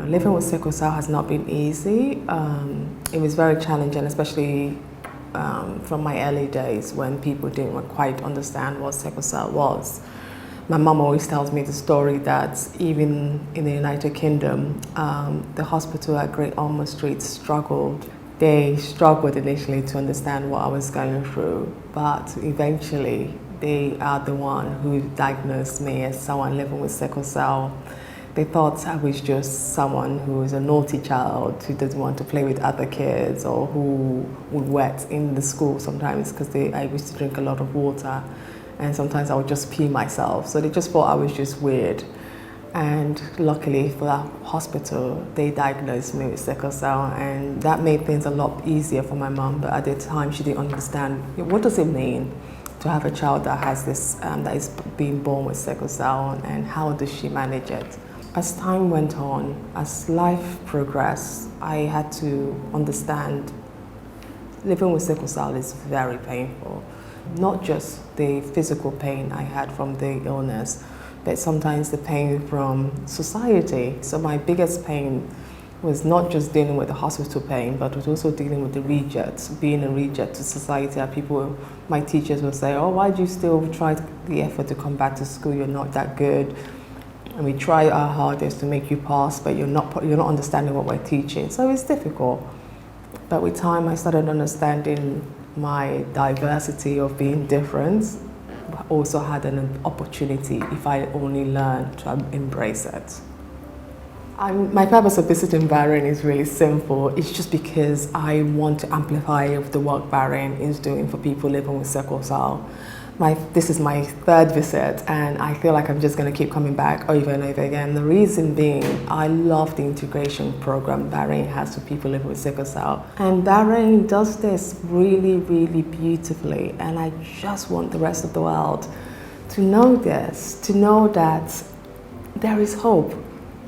living with sickle cell has not been easy. It was very challenging, especially from my early days when people didn't quite understand what sickle cell was. My mum always tells me the story that even in the United Kingdom, the hospital at Great Ormond Street struggled. They struggled initially to understand what I was going through, but eventually they are the one who diagnosed me as someone living with sickle cell. They thought I was just someone who was a naughty child who doesn't want to play with other kids, or who would wet in the school sometimes because I used to drink a lot of water, and sometimes I would just pee myself. So they just thought I was just weird. And luckily for that hospital, they diagnosed me with sickle cell, and that made things a lot easier for my mum. But at the time, she didn't understand, what does it mean to have a child that has this, that is being born with sickle cell, and how does she manage it? As time went on, as life progressed, I had to understand living with sickle cell is very painful. Not just the physical pain I had from the illness, but sometimes the pain from society. So my biggest pain was not just dealing with the hospital pain, but was also dealing with the rejects, being a reject to society. People, my teachers would say, oh, why do you still try the effort to come back to school? You're not that good. And we try our hardest to make you pass, but you're not understanding what we're teaching. So it's difficult. But with time, I started understanding my diversity of being different. I also had an opportunity if I only learned to embrace it. My purpose of visiting Bahrain is really simple. It's just because I want to amplify the work Bahrain is doing for people living with sickle cell. This is my third visit, and I feel like I'm just going to keep coming back over and over again. The reason being, I love the integration program Bahrain has for people living with sickle cell. And Bahrain does this really, really beautifully, and I just want the rest of the world to know this, to know that there is hope.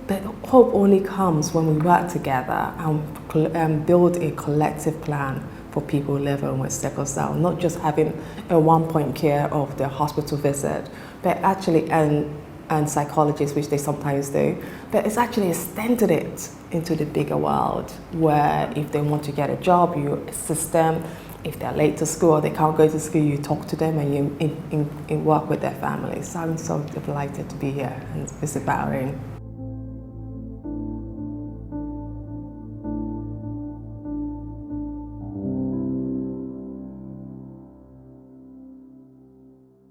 But hope only comes when we work together and build a collective plan for people living with sickle cell, not just having a one-point care of their hospital visit, but actually, and psychologists, which they sometimes do, but it's actually extended it into the bigger world, where if they want to get a job, you assist them. If they're late to school or they can't go to school, you talk to them and you work with their families. So I'm so delighted to be here and visit Bahrain.